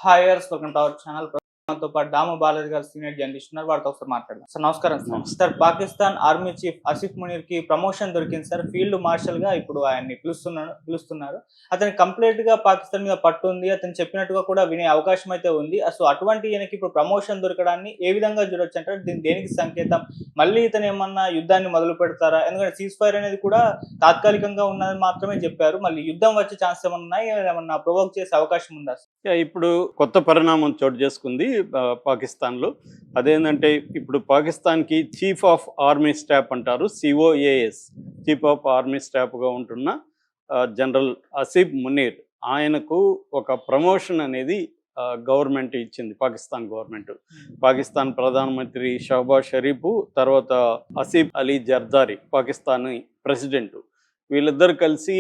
హాయర్స్ welcome to our channel. మనతో పాటు దాము బాలాజీ గారు సీనియర్ జర్నలిస్ట్ ఉన్నారు. వారితో ఒకసారి మాట్లాడదాం. సార్ నమస్కారం sir. Sir Pakistan army chief Asif Munir కి ప్రమోషన్ దొరికింది సార్. ఫీల్డ్ మార్షల్ గా ఇప్పుడు ఆయన్ని పిలుస్తున్నారు. అతనికి కంప్లీట్ గా పాకిస్తాన్ మీద పట్టు ఉంది. అతను చెప్పినట్టుగా కూడా వినే అవకాశం అయితే ఉంది. అసలు అటువంటి ఈయనకి ఇప్పుడు ప్రమోషన్ దొరకడాన్ని ఏ విధంగా చూడొచ్చు అంటారు? దీని దేనికి సంకేతం? మళ్ళీ ఇతను ఏమన్నా యుద్ధాన్ని మొదలు పెడతారా? ఎందుకంటే సీజ్ ఫైర్ అనేది కూడా తాత్కాలికంగా ఉన్నది మాత్రమే చెప్పారు. మళ్ళీ యుద్ధం వచ్చే ఛాన్స్ ఏమన్నా ఉన్నాయి? ఏమన్నా ప్రొవోక్ చేసే అవకాశం ఉందా? ఇప్పుడు కొత్త పరిణామం చోటు చేసుకుంది పాకిస్తాన్లో. అదేంటంటే ఇప్పుడు పాకిస్తాన్కి చీఫ్ ఆఫ్ ఆర్మీ స్టాఫ్ అంటారు, COAS, చీఫ్ ఆఫ్ ఆర్మీ స్టాఫ్గా ఉంటున్న జనరల్ ఆసిఫ్ మునీర్, ఆయనకు ఒక ప్రమోషన్ అనేది గవర్నమెంట్ ఇచ్చింది. పాకిస్తాన్ గవర్నమెంట్, పాకిస్తాన్ ప్రధానమంత్రి షహబాజ్ షరీఫ్, తర్వాత ఆసిఫ్ అలీ జర్దారీ పాకిస్తాన్ ప్రెసిడెంట్, వీళ్ళిద్దరు కలిసి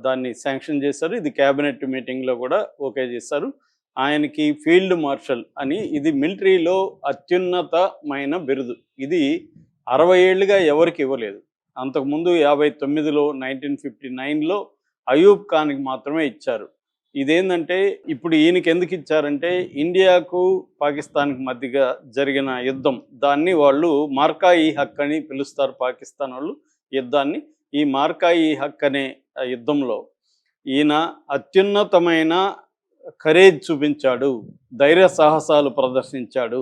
దాన్ని శాంక్షన్ చేశారు. ఇది క్యాబినెట్ మీటింగ్లో కూడా ఓకే చేశారు. ఆయనకి ఫీల్డ్ మార్షల్ అని, ఇది మిలిటరీలో అత్యున్నతమైన బిరుదు. ఇది 60 ఏళ్ళుగా ఎవరికి ఇవ్వలేదు. అంతకుముందు 59లో 1959లో అయూబ్ ఖాన్కి మాత్రమే ఇచ్చారు. ఇదేంటంటే ఇప్పుడు ఈయనకి ఎందుకు ఇచ్చారంటే, ఇండియాకు పాకిస్తాన్కి మధ్యగా జరిగిన యుద్ధం, దాన్ని వాళ్ళు మార్కా-ఈ హక్ అని పిలుస్తారు పాకిస్తాన్ వాళ్ళు యుద్ధాన్ని. ఈ మార్కా-ఈ హక్ అనే యుద్ధంలో ఈయన అత్యున్నతమైన కరేజ్ చూపించాడు, ధైర్య సాహసాలు ప్రదర్శించాడు,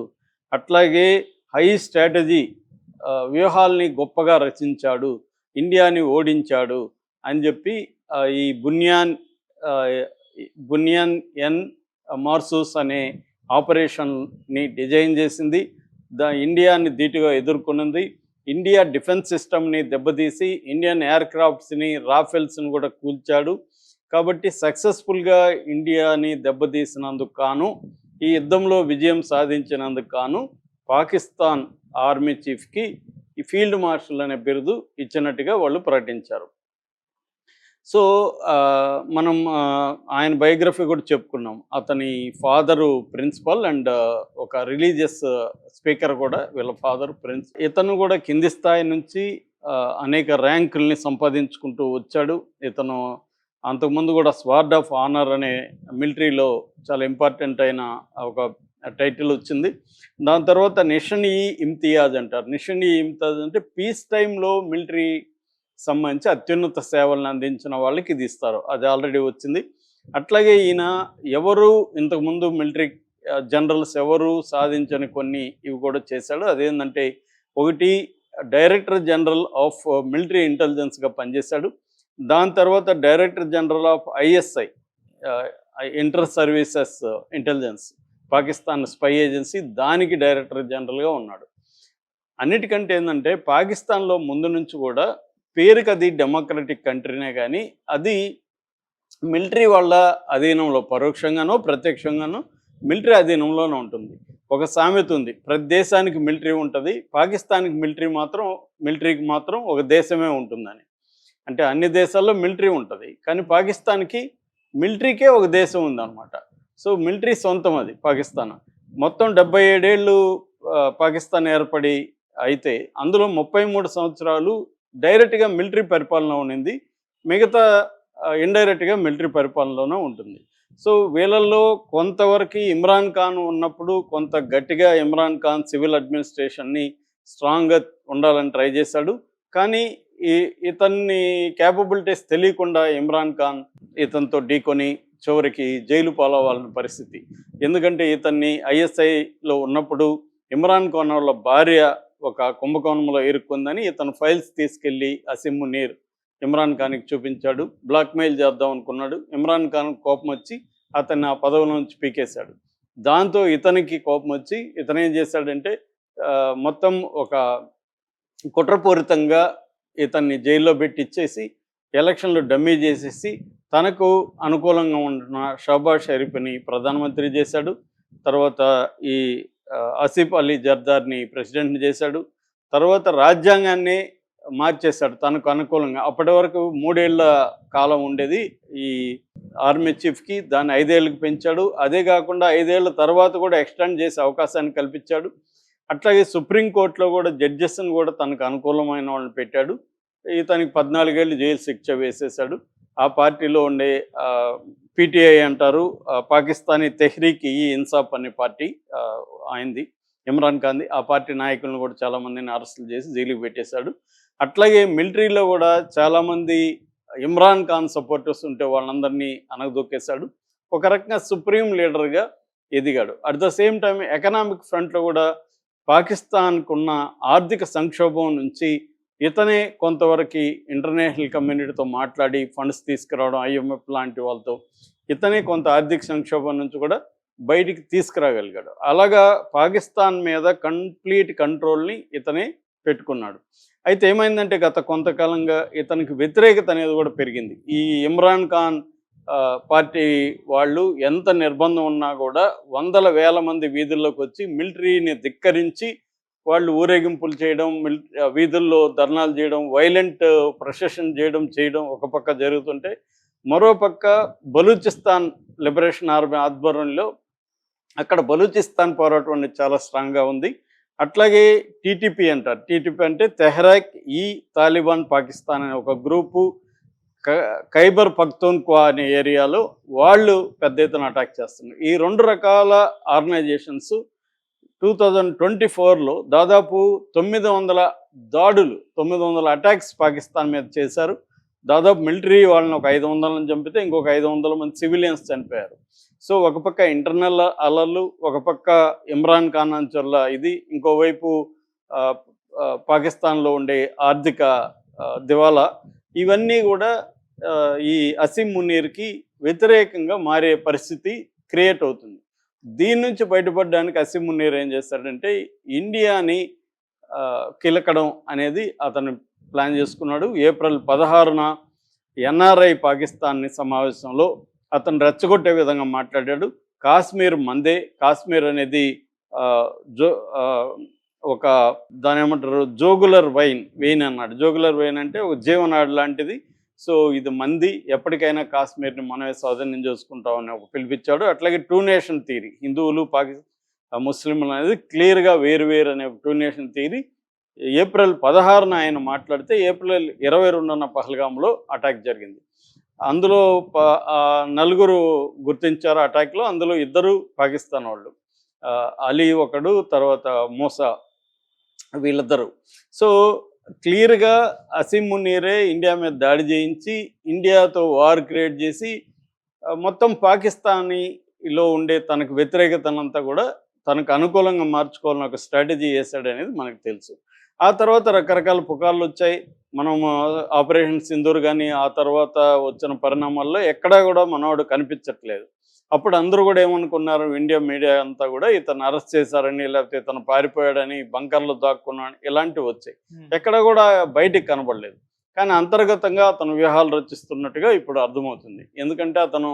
అట్లాగే హై స్ట్రాటజీ వ్యూహాల్ని గొప్పగా రచించాడు, ఇండియాని ఓడించాడు అని చెప్పి ఈ బునియాన్ ఎన్ మార్సూస్ అనే ఆపరేషన్ని డిజైన్ చేసింది. ఇండియాని ధీటుగా ఎదుర్కొన్నది. ఇండియా డిఫెన్స్ సిస్టమ్ని దెబ్బతీసి ఇండియన్ ఎయిర్క్రాఫ్ట్స్ని, రాఫెల్స్ని కూడా కూల్చాడు. కాబట్టి సక్సెస్ఫుల్గా ఇండియాని దెబ్బతీసినందుకు గాను, ఈ యుద్ధంలో విజయం సాధించినందుకు గాను పాకిస్తాన్ ఆర్మీ చీఫ్కి ఈ ఫీల్డ్ మార్షల్ అనే బిరుదు ఇచ్చినట్టుగా వాళ్ళు ప్రకటించారు. సో మనం ఆయన బయోగ్రఫీ కూడా చెప్పుకున్నాం. అతని ఫాదరు ప్రిన్సిపల్ అండ్ ఒక రిలీజియస్ స్పీకర్ కూడా, వీళ్ళ ఫాదర్ ప్రిన్స్. ఇతను కూడా కింది స్థాయి నుంచి అనేక ర్యాంకుల్ని సంపాదించుకుంటూ వచ్చాడు. ఇతను అంతకుముందు కూడా స్వార్డ్ ఆఫ్ ఆనర్ అనే మిలిటరీలో చాలా ఇంపార్టెంట్ అయిన ఒక టైటిల్ వచ్చింది. దాని తర్వాత నిషన్-ఇ-ఇమ్తియాజ్ అంటారు. నిషన్-ఇ-ఇమ్తియాజ్ అంటే పీస్ టైంలో మిలిటరీ సంబంధించి అత్యున్నత సేవలను అందించిన వాళ్ళకి ఇది ఇస్తారు. అది ఆల్రెడీ వచ్చింది. అట్లాగే ఈయన ఎవరు ఇంతకుముందు మిలిటరీ జనరల్స్ ఎవరు సాధించని కొన్ని ఇవి కూడా చేశాడు. అదేంటంటే, ఒకటి డైరెక్టర్ జనరల్ ఆఫ్ మిలిటరీ ఇంటెలిజెన్స్గా పనిచేశాడు. దాని తర్వాత director general of ISI, inter services intelligence, Pakistan spy agency, దానికి డైరెక్టర్ జనరల్గా ఉన్నాడు. అన్నిటికంటే ఏంటంటే, పాకిస్తాన్లో ముందు నుంచి కూడా పేరుకి అది డెమోక్రటిక్ కంట్రీనే, కానీ అది మిలిటరీ వాళ్ళ అధీనంలో, పరోక్షంగానో ప్రత్యక్షంగానో మిలిటరీ అధీనంలోనే ఉంటుంది. ఒక సామెత ఉంది, ప్రతి దేశానికి మిలిటరీ ఉంటుంది, పాకిస్తాన్కి మిలిటరీకి మాత్రం ఒక దేశమే ఉంటుందని. అంటే అన్ని దేశాల్లో మిలిటరీ ఉంటుంది, కానీ పాకిస్తాన్కి మిలిటరీకే ఒక దేశం ఉందన్నమాట. సో మిలిటరీ సొంతం అది పాకిస్తాన్. మొత్తం 77 ఏళ్ళు పాకిస్తాన్ ఏర్పడి అయితే అందులో 33 సంవత్సరాలు డైరెక్ట్గా మిలిటరీ పరిపాలన ఉండింది, మిగతా ఇండైరెక్ట్గా మిలిటరీ పరిపాలనలోనే ఉంటుంది. సో వీళ్ళల్లో కొంతవరకు ఇమ్రాన్ ఖాన్ ఉన్నప్పుడు కొంత గట్టిగా ఇమ్రాన్ ఖాన్ సివిల్ అడ్మినిస్ట్రేషన్ని స్ట్రాంగ్గా ఉండాలని ట్రై చేశాడు. కానీ ఇతన్ని క్యాపబిలిటీస్ తెలియకుండా ఇమ్రాన్ ఖాన్ ఇతనితో ఢీకొని చివరికి జైలు పాలవ్వాలని పరిస్థితి. ఎందుకంటే ఇతన్ని ISIలో ఉన్నప్పుడు ఇమ్రాన్ ఖాన్ వాళ్ళ భార్య ఒక కుంభకోణంలో ఇరుక్కుందని ఇతను ఫైల్స్ తీసుకెళ్ళి ఆసిఫ్ మునీర్ ఇమ్రాన్ ఖాన్కి చూపించాడు. బ్లాక్మెయిల్ చేద్దాం అనుకున్నాడు. ఇమ్రాన్ ఖాన్ కోపం వచ్చి అతన్ని ఆ పదవుల నుంచి పీకేశాడు. దాంతో ఇతనికి కోపం వచ్చి ఇతను ఏం చేశాడంటే, మొత్తం ఒక కుట్రపూరితంగా ఇతన్ని జైల్లో పెట్టిచ్చేసి ఎలక్షన్లు డమ్మీ చేసేసి తనకు అనుకూలంగా ఉన్న షహబాజ్ షరీఫ్ని ప్రధానమంత్రి చేశాడు. తర్వాత ఈ ఆసిఫ్ అలీ జర్దార్ని ప్రెసిడెంట్ని చేశాడు. తర్వాత రాజ్యాంగాన్ని మార్చేశాడు తనకు అనుకూలంగా. అప్పటి వరకు 3 ఏళ్ల కాలం ఉండేది ఈ ఆర్మీ చీఫ్కి, దాన్ని 5 ఏళ్ళకి పెంచాడు. అదే కాకుండా 5 ఏళ్ల తర్వాత కూడా ఎక్స్టెండ్ చేసే అవకాశాన్ని కల్పించాడు. అట్లాగే సుప్రీంకోర్టులో కూడా జడ్జెస్ని కూడా తనకు అనుకూలమైన వాళ్ళని పెట్టాడు. ఇతనికి 14 ఏళ్ళు జైలు శిక్ష వేసేశాడు. ఆ పార్టీలో ఉండే పీటీఐ అంటారు, పాకిస్తానీ తెహ్రీక్ ఈ ఇన్సాఫ్ అనే పార్టీ ఆయనది, ఇమ్రాన్ ఖాన్ది. ఆ పార్టీ నాయకులను కూడా చాలామందిని అరెస్టులు చేసి జైలుకి పెట్టేశాడు. అట్లాగే మిలిటరీలో కూడా చాలామంది ఇమ్రాన్ ఖాన్ సపోర్టర్స్ ఉంటే వాళ్ళందరినీ అనగదొక్కేశాడు. ఒక రకంగా సుప్రీం లీడర్గా ఎదిగాడు. At the same time economic ఫ్రంట్లో కూడా పాకిస్తాన్కు ఉన్న ఆర్థిక సంక్షోభం నుంచి ఇతనే కొంతవరకు ఇంటర్నేషనల్ కమ్యూనిటీతో మాట్లాడి ఫండ్స్ తీసుకురావడం, ఐఎంఎఫ్ లాంటి వాళ్ళతో ఇతనే కొంత ఆర్థిక సంక్షోభం నుంచి కూడా బయటికి తీసుకురాగలిగాడు. అలాగా పాకిస్తాన్ మీద కంప్లీట్ కంట్రోల్ని ఇతనే పెట్టుకున్నాడు. అయితే ఏమైందంటే గత కొంతకాలంగా ఇతనికి వ్యతిరేకత అనేది కూడా పెరిగింది. ఈ ఇమ్రాన్ ఖాన్ పార్టీ వాళ్ళు ఎంత నిర్బంధం ఉన్నా కూడా వందల వేల మంది వీధుల్లోకి వచ్చి మిలిటరీని ధిక్కరించి వాళ్ళు ఊరేగింపులు చేయడం, వీధుల్లో ధర్నాలు చేయడం, వైలెంట్ ప్రొసెషన్ చేయడం ఒక పక్క జరుగుతుంటే, మరోపక్క బలూచిస్తాన్ లిబరేషన్ ఆర్మీ ఆధ్వర్యంలో అక్కడ బలూచిస్తాన్ పోరాటం అనేది చాలా స్ట్రాంగ్గా ఉంది. అట్లాగే టీటీపీ అంటారు. టీటీపీ అంటే తెహ్రీక్ ఈ తాలిబాన్ పాకిస్తాన్ అనే ఒక గ్రూపు ఖైబర్ పఖ్తూన్ఖ్వా అనే ఏరియాలో వాళ్ళు పెద్ద ఎత్తున అటాక్ చేస్తున్నారు. ఈ రెండు రకాల ఆర్గనైజేషన్స్ 2024లో దాదాపు 900 దాడులు, 900 అటాక్స్ పాకిస్తాన్ మీద చేశారు. దాదాపు మిలిటరీ వాళ్ళని ఒక 500 చంపితే ఇంకొక 500 మంది సివిలియన్స్ చనిపోయారు. సో ఒక పక్క ఇంటర్నల్ అలర్లు, ఒక పక్క ఇమ్రాన్ ఖాన్ అంచుల ఇది, ఇంకోవైపు పాకిస్తాన్లో ఉండే ఆర్థిక దివాలా, ఇవన్నీ కూడా ఈ అసీం మునీర్కి వ్యతిరేకంగా మారే పరిస్థితి క్రియేట్ అవుతుంది. దీని నుంచి బయటపడడానికి అసీం మునీర్ ఏం చేస్తాడంటే ఇండియాని కిలకడం అనేది అతను ప్లాన్ చేసుకున్నాడు. ఏప్రిల్ 16న ఎన్ఆర్ఐ పాకిస్తాన్ని సమావేశంలో అతను రెచ్చగొట్టే విధంగా మాట్లాడాడు. కాశ్మీర్ మందే, కాశ్మీర్ అనేది ఒక దాని ఏమంటారు జోగులర్ వెయిన్ అన్నాడు. జోగులర్ వెయిన్ అంటే ఒక జీవనాడు లాంటిది. సో ఇది మంది, ఎప్పటికైనా కాశ్మీర్ని మనమే స్వాధీనం చేసుకుంటామని ఒక పిలిపించాడు. అట్లాగే 2 నేషన్ థియరీ, హిందువులు ముస్లింలు అనేది క్లియర్గా వేరు అనే 2 నేషన్ థియరీ ఏప్రిల్ 16న ఆయన మాట్లాడితే, ఏప్రిల్ 22న పహల్గామ్లో అటాక్ జరిగింది. అందులో 4 గుర్తించారు అటాక్లో. అందులో 2 పాకిస్తాన్ వాళ్ళు, అలీ ఒకడు, తర్వాత మూసా, వీళ్ళిద్దరు. సో క్లియర్గా అసీం మునీరే ఇండియా మీద దాడి చేయించి ఇండియాతో వార్ క్రియేట్ చేసి మొత్తం పాకిస్తానీలో ఉండే తనకు వ్యతిరేకతనంతా కూడా తనకు అనుకూలంగా మార్చుకోవాలని ఒక స్ట్రాటజీ వేశాడనేది మనకు తెలుసు. ఆ తర్వాత రకరకాల పుకార్లు వచ్చాయి. మనం ఆపరేషన్ సింధూర్ కానీ ఆ తర్వాత వచ్చిన పరిణామాల్లో ఎక్కడా కూడా మనవాడు కనిపించట్లేదు. అప్పుడు అందరూ కూడా ఏమనుకున్నారు, ఇండియా మీడియా అంతా కూడా ఇతను అరెస్ట్ చేశారని, లేకపోతే ఇతను పారిపోయాడని, బంకర్లో దాక్కున్నాడని ఇలాంటివి వచ్చాయి. ఎక్కడ కూడా బయటికి కనబడలేదు. కానీ అంతర్గతంగా అతను వ్యూహాలు రచిస్తున్నట్టుగా ఇప్పుడు అర్థమవుతుంది. ఎందుకంటే అతను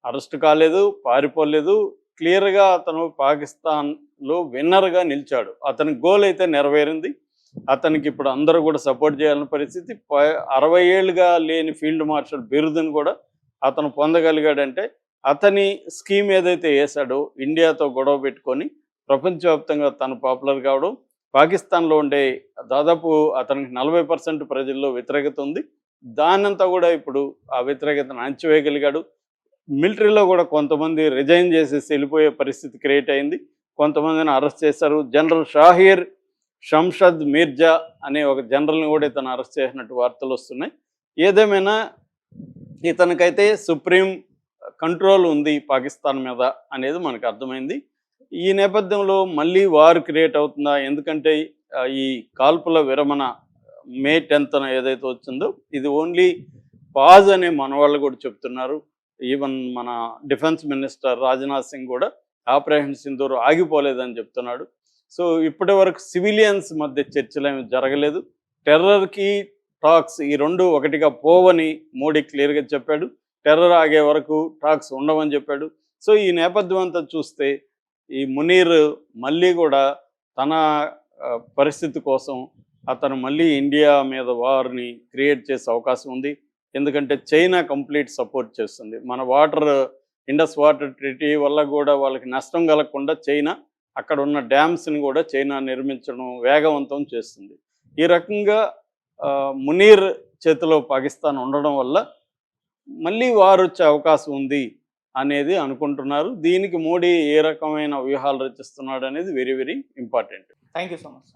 అరెస్ట్ కాలేదు, పారిపోలేదు. క్లియర్గా అతను పాకిస్తాన్లో విన్నర్గా నిలిచాడు. అతని గోల్ అయితే నెరవేరింది. అతనికి ఇప్పుడు అందరూ కూడా సపోర్ట్ చేయాలని పరిస్థితి. 60 ఏళ్ళుగా లేని ఫీల్డ్ మార్షల్ బిరుదును కూడా అతను పొందగలిగాడంటే అతని స్కీమ్ ఏదైతే వేశాడో ఇండియాతో గొడవ పెట్టుకొని ప్రపంచవ్యాప్తంగా తను పాపులర్ కావడం, పాకిస్తాన్లో ఉండే దాదాపు అతనికి 40% ప్రజల్లో వ్యతిరేకత ఉంది. దానంతా కూడా ఇప్పుడు ఆ వ్యతిరేకతను అణచివేయగలిగాడు. మిలిటరీలో కూడా కొంతమంది రిజైన్ చేసేసి వెళ్ళిపోయే పరిస్థితి క్రియేట్ అయింది. కొంతమందిని అరెస్ట్ చేశారు. జనరల్ షాహిర్ షంషద్ మీర్జా అనే ఒక జనరల్ని కూడా ఇతను అరెస్ట్ చేసినట్టు వార్తలు వస్తున్నాయి. ఏదేమైనా ఇతనికైతే సుప్రీం కంట్రోల్ ఉంది పాకిస్తాన్ మీద అనేది మనకు అర్థమైంది. ఈ నేపథ్యంలో మళ్ళీ వార్ క్రియేట్ అవుతుందా? ఎందుకంటే ఈ కాల్పుల విరమణ మే 10న ఏదైతే వచ్చిందో ఇది ఓన్లీ పాజ్ అనే మన వాళ్ళు కూడా చెప్తున్నారు. ఈవెన్ మన డిఫెన్స్ మినిస్టర్ రాజ్నాథ్ సింగ్ కూడా ఆపరేషన్ సింధూర్ ఆగిపోలేదని చెప్తున్నాడు. సో ఇప్పటి వరకు సివిలియన్స్ మధ్య చర్చలు ఏమి జరగలేదు. టెర్రర్కి టాక్స్ ఈ రెండు ఒకటిగా పోవని మోడీ క్లియర్గా చెప్పాడు. టెర్రర్ ఆగే వరకు టాక్స్ ఉండవని చెప్పాడు. సో ఈ నేపథ్యం అంతా చూస్తే ఈ మునీర్ మళ్ళీ కూడా తన పరిస్థితి కోసం అతను మళ్ళీ ఇండియా మీద వార్ని క్రియేట్ చేసే అవకాశం ఉంది. ఎందుకంటే చైనా కంప్లీట్ సపోర్ట్ చేస్తుంది. మన ఇండస్ వాటర్ ట్రీటీ వల్ల కూడా వాళ్ళకి నష్టం కలగకుండా చైనా అక్కడ ఉన్న డ్యామ్స్ని కూడా చైనా నిర్మించడం వేగవంతం చేస్తుంది. ఈ రకంగా మునీర్ చేతిలో పాకిస్తాన్ ఉండడం వల్ల మళ్ళీ వార్ వచ్చే అవకాశం ఉంది అనేది అనుకుంటున్నారు. దీనికి మోడీ ఏ రకమైన వ్యూహాలు రచిస్తున్నాడు అనేది very very important. Thank you so much.